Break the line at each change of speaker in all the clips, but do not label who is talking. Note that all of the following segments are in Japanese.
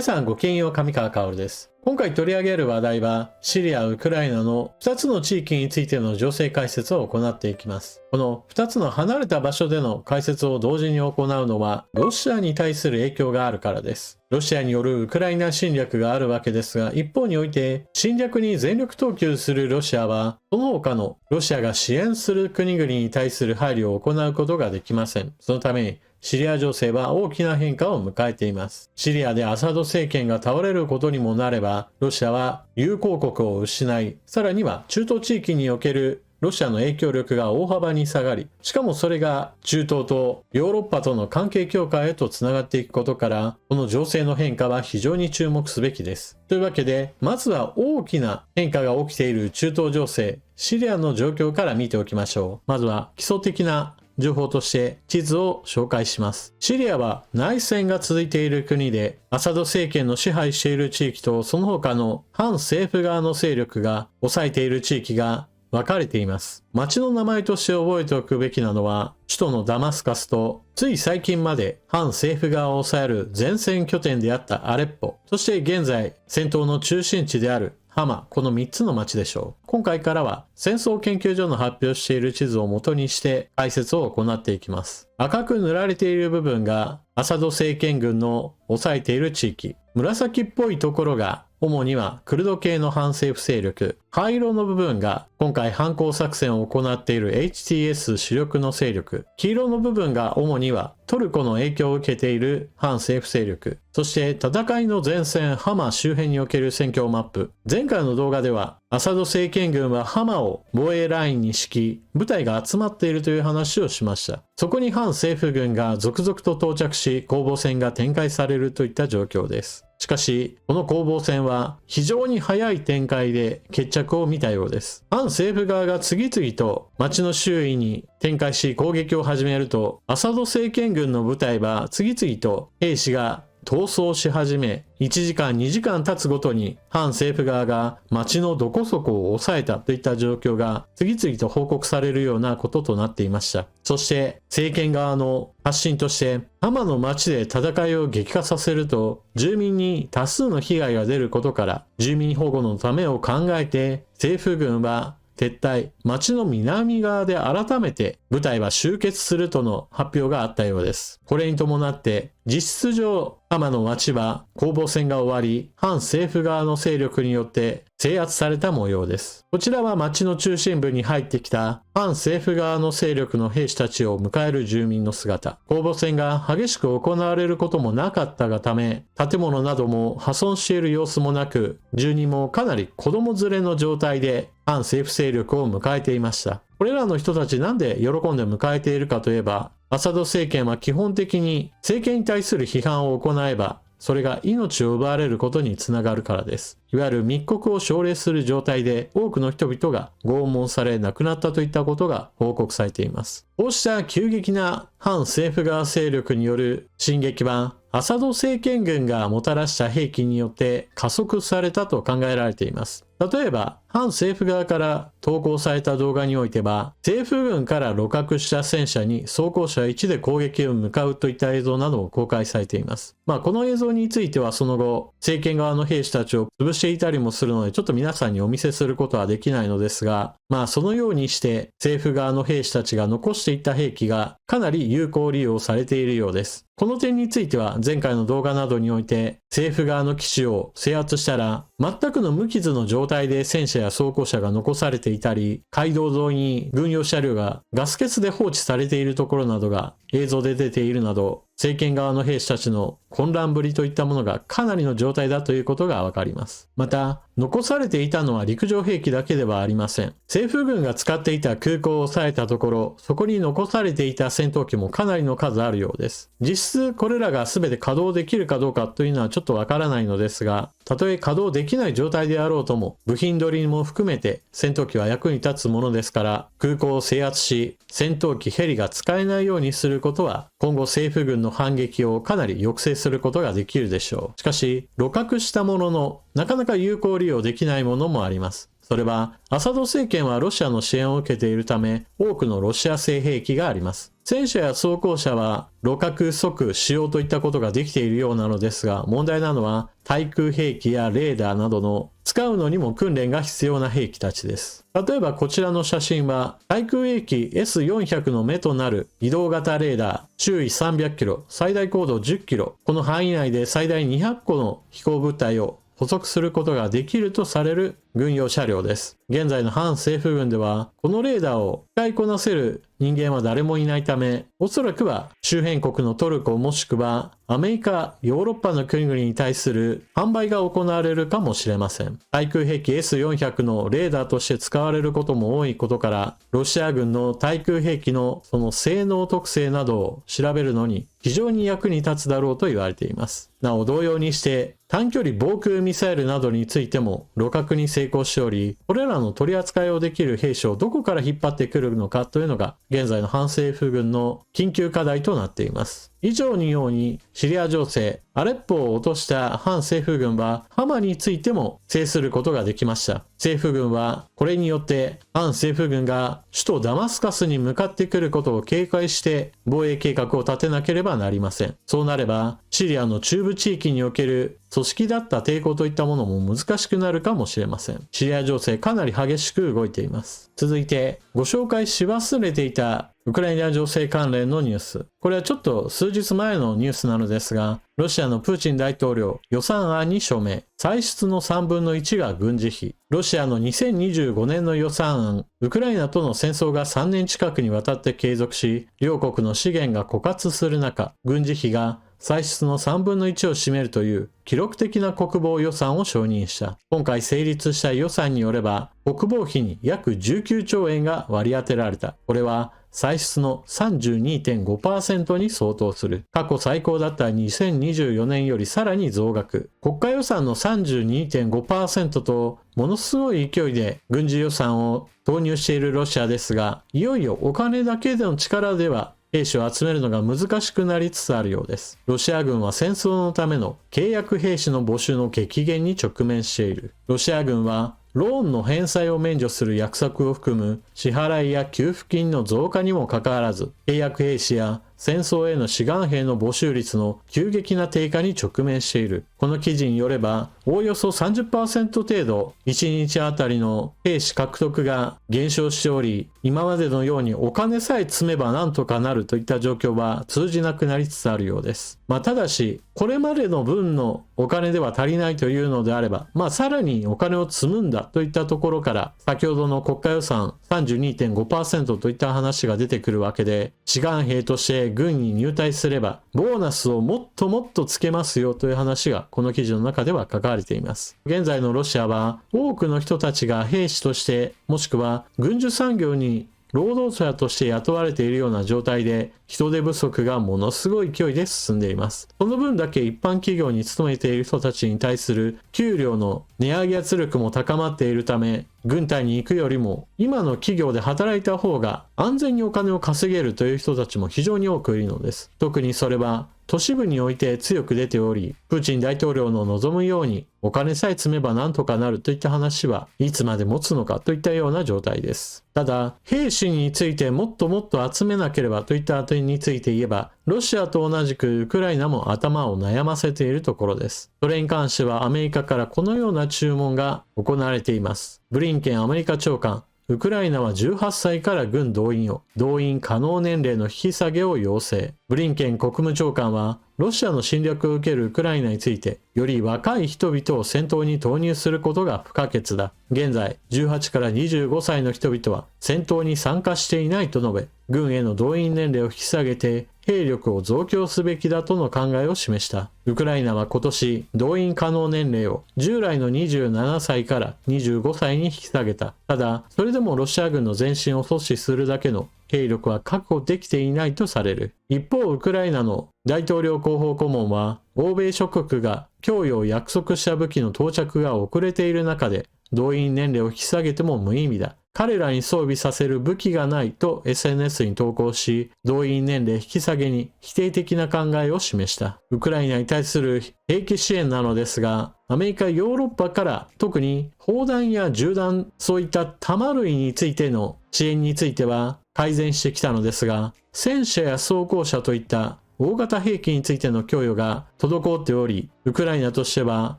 皆さんごきげんよう、上川薫です。今回取り上げる話題は、シリア、ウクライナの2つの地域についての情勢解説を行っていきます。この2つの離れた場所での解説を同時に行うのは、ロシアに対する影響があるからです。ロシアによるウクライナ侵略があるわけですが、一方において侵略に全力投球するロシアは、その他のロシアが支援する国々に対する配慮を行うことができません。そのため、シリア情勢は大きな変化を迎えています。シリアでアサド政権が倒れることにもなれば、ロシアは友好国を失い、さらには中東地域におけるロシアの影響力が大幅に下がり、しかもそれが中東とヨーロッパとの関係強化へとつながっていくことから、この情勢の変化は非常に注目すべきです。というわけで、まずは大きな変化が起きている中東情勢、シリアの状況から見ておきましょう。まずは基礎的な情報として地図を紹介します。シリアは内戦が続いている国で、アサド政権の支配している地域とその他の反政府側の勢力が抑えている地域が分かれています。町の名前として覚えておくべきなのは、首都のダマスカスと、つい最近まで反政府側を抑える前線拠点であったアレッポ、そして現在戦闘の中心地であるハマ、この3つの町でしょう。今回からは戦争研究所の発表している地図を元にして解説を行っていきます。赤く塗られている部分がアサド政権軍の抑えている地域。紫っぽいところが主にはクルド系の反政府勢力。灰色の部分が今回反攻作戦を行っている HTS 主力の勢力。黄色の部分が主にはトルコの影響を受けている反政府勢力。そして戦いの前線ハマ周辺における戦況マップ。前回の動画ではアサド政権軍はハマを防衛ラインに敷き、部隊が集まっているという話をしました。そこに反政府軍が続々と到着し、攻防戦が展開されるといった状況です。しかし、この攻防戦は非常に早い展開で決着を見たようです。反政府側が次々と町の周囲に展開し攻撃を始めると、アサド政権軍の部隊は次々と兵士が逃走し始め、1時間2時間経つごとに反政府側が町のどこそこを抑えたといった状況が次々と報告されるようなこととなっていました。そして政権側の発信としてハマの町で戦いを激化させると住民に多数の被害が出ることから住民保護のためを考えて政府軍は撤退、町の南側で改めて部隊は集結するとの発表があったようです。これに伴って実質上ハマの町は攻防戦が終わり反政府側の勢力によって制圧された模様です。こちらは町の中心部に入ってきた反政府側の勢力の兵士たちを迎える住民の姿。攻防戦が激しく行われることもなかったがため、建物なども破損している様子もなく、住人もかなり子供連れの状態で反政府勢力を迎えていました。これらの人たちなんで喜んで迎えているかといえば、アサド政権は基本的に政権に対する批判を行えば、それが命を奪われることにつながるからです。いわゆる密告を奨励する状態で多くの人々が拷問され亡くなったといったことが報告されています。こうした急激な反政府側勢力による進撃はアサド政権軍がもたらした兵器によって加速されたと考えられています。例えば反政府側から投稿された動画においては政府軍から鹵獲した戦車に装甲車1で攻撃を向かうといった映像なども公開されています。この映像についてはその後政権側の兵士たちを潰していたりもするのでちょっと皆さんにお見せすることはできないのですが、そのようにして政府側の兵士たちが残していった兵器がかなり有効利用されているようです。この点については前回の動画などにおいて政府側の基地を制圧したら全くの無傷の状態で戦車や装甲車が残されていたり、街道沿いに軍用車両がガス欠で放置されているところなどが映像で出ているなど、政権側の兵士たちの混乱ぶりといったものがかなりの状態だということがわかります。また、残されていたのは陸上兵器だけではありません。政府軍が使っていた空港を抑えたところ、そこに残されていた戦闘機もかなりの数あるようです。実質これらが全て稼働できるかどうかというのはちょっとわからないのですが、たとえ稼働できない状態であろうとも、部品取りも含めて戦闘機は役に立つものですから、空港を制圧し、戦闘機ヘリが使えないようにすることは、今後政府軍の反撃をかなり抑制することができるでしょう。しかし、鹵獲したものの、なかなか有効利用できないものもあります。それは、アサド政権はロシアの支援を受けているため、多くのロシア製兵器があります。戦車や装甲車は鹵獲即使用といったことができているようなのですが、問題なのは対空兵器やレーダーなどの使うのにも訓練が必要な兵器たちです。例えばこちらの写真は対空兵器 S400 の目となる移動型レーダー、周囲300キロ、最大高度10キロ、この範囲内で最大200個の飛行物体を捕捉することができるとされる軍用車両です。現在の反政府軍では、このレーダーを使いこなせる人間は誰もいないため、おそらくは周辺国のトルコもしくはアメリカ、ヨーロッパの国々に対する販売が行われるかもしれません。対空兵器 S400 のレーダーとして使われることも多いことから、ロシア軍の対空兵器のその性能特性などを調べるのに非常に役に立つだろうと言われています。なお同様にして短距離防空ミサイルなどについても鹵獲に成功しており、これらの取り扱いをできる兵士をどこから引っ張ってくるのかというのが現在の反政府軍の緊急課題となっています。以上のようにシリア情勢、アレッポを落とした反政府軍はハマについても制することができました。政府軍はこれによって反政府軍が首都ダマスカスに向かってくることを警戒して防衛計画を立てなければなりません。そうなればシリアの中部地域における組織だった抵抗といったものも難しくなるかもしれません。シリア情勢かなり激しく動いています。続いてご紹介し忘れていたウクライナ情勢関連のニュース。これはちょっと数日前のニュースなのですが、ロシアのプーチン大統領予算案に署名。歳出の3分の1が軍事費。ロシアの2025年の予算案、ウクライナとの戦争が3年近くにわたって継続し、両国の資源が枯渇する中、軍事費が歳出の3分の1を占めるという記録的な国防予算を承認した。今回成立した予算によれば、国防費に約19兆円が割り当てられた。これは歳出の 32.5% に相当する。過去最高だった2024年よりさらに増額。国家予算の 32.5% とものすごい勢いで軍事予算を投入しているロシアですが、いよいよお金だけでの力では兵士を集めるのが難しくなりつつあるようです。ロシア軍は戦争のための契約兵士の募集の激減に直面している。ロシア軍はローンの返済を免除する約束を含む支払いや給付金の増加にもかかわらず、契約兵士や戦争への志願兵の募集率の急激な低下に直面している。この記事によれば、おおよそ 30% 程度、1日あたりの兵士獲得が減少しており、今までのようにお金さえ積めばなんとかなるといった状況は通じなくなりつつあるようです。ただし、これまでの分のお金では足りないというのであれば、さらにお金を積むんだといったところから、先ほどの国家予算 32.5% といった話が出てくるわけで、志願兵として軍に入隊すれば、ボーナスをもっともっとつけますよという話がこの記事の中では書かれています。現在のロシアは多くの人たちが兵士として、もしくは軍需産業に労働者として雇われているような状態で、人手不足がものすごい勢いで進んでいます。その分だけ一般企業に勤めている人たちに対する給料の値上げ圧力も高まっているため、軍隊に行くよりも今の企業で働いた方が安全にお金を稼げるという人たちも非常に多くいるのです。特にそれは都市部において強く出ており、プーチン大統領の望むようにお金さえ積めばなんとかなるといった話はいつまで持つのかといったような状態です。ただ、兵士についてもっともっと集めなければといった点について言えば、ロシアと同じくウクライナも頭を悩ませているところです。それに関してはアメリカからこのような注文が行われています。ブリンケンアメリカ長官、ウクライナは18歳から軍動員を、動員可能年齢の引き下げを要請。ブリンケン国務長官は、ロシアの侵略を受けるウクライナについて、より若い人々を戦闘に投入することが不可欠だ。現在、18から25歳の人々は戦闘に参加していないと述べ、軍への動員年齢を引き下げて、兵力を増強すべきだとの考えを示した。ウクライナは今年、動員可能年齢を従来の27歳から25歳に引き下げた。ただ、それでもロシア軍の前進を阻止するだけの兵力は確保できていないとされる。一方、ウクライナの大統領広報顧問は、欧米諸国が供与を約束した武器の到着が遅れている中で、動員年齢を引き下げても無意味だ。彼らに装備させる武器がないと SNS に投稿し、動員年齢引き下げに否定的な考えを示した。ウクライナに対する兵器支援なのですが、アメリカ、ヨーロッパから特に砲弾や銃弾、そういった弾類についての支援については改善してきたのですが、戦車や装甲車といった大型兵器についての供与が滞っており、ウクライナとしては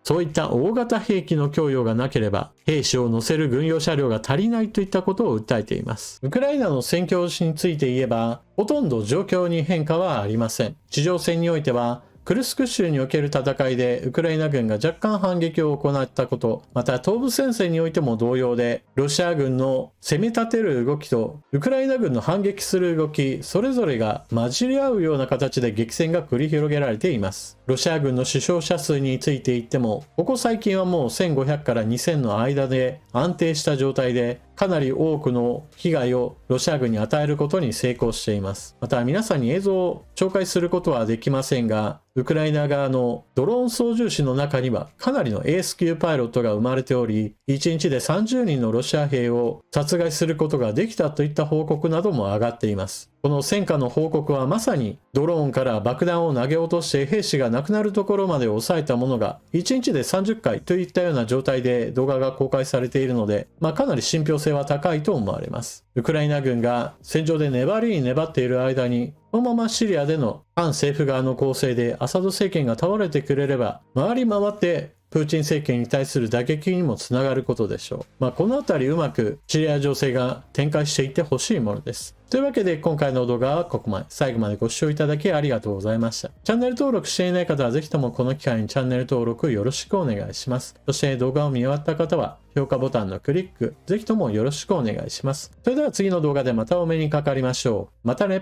そういった大型兵器の供与がなければ兵士を乗せる軍用車両が足りないといったことを訴えています。ウクライナの戦況について言えば、ほとんど状況に変化はありません。地上戦においてはクルスク州における戦いでウクライナ軍が若干反撃を行ったこと、また東部戦線においても同様で、ロシア軍の攻め立てる動きとウクライナ軍の反撃する動き、それぞれが混じり合うような形で激戦が繰り広げられています。ロシア軍の死傷者数について言っても、ここ最近はもう1500から2000の間で安定した状態で、かなり多くの被害をロシア軍に与えることに成功しています。また皆さんに映像を紹介することはできませんが、ウクライナ側のドローン操縦士の中にはかなりのエース級パイロットが生まれており、1日で30人のロシア兵を殺害することができたといった報告なども上がっています。この戦果の報告はまさにドローンから爆弾を投げ落として兵士が亡くなるところまで抑えたものが1日で30回といったような状態で動画が公開されているので、かなり信憑性は高いと思われます。ウクライナ軍が戦場で粘りに粘っている間に、このままシリアでの反政府側の攻勢でアサド政権が倒れてくれれば、回り回ってプーチン政権に対する打撃にもつながることでしょう。このあたりうまくシリア情勢が展開していってほしいものです。というわけで今回の動画はここまで。最後までご視聴いただきありがとうございました。チャンネル登録していない方はぜひともこの機会にチャンネル登録よろしくお願いします。そして動画を見終わった方は評価ボタンのクリック、ぜひともよろしくお願いします。それでは次の動画でまたお目にかかりましょう。またね。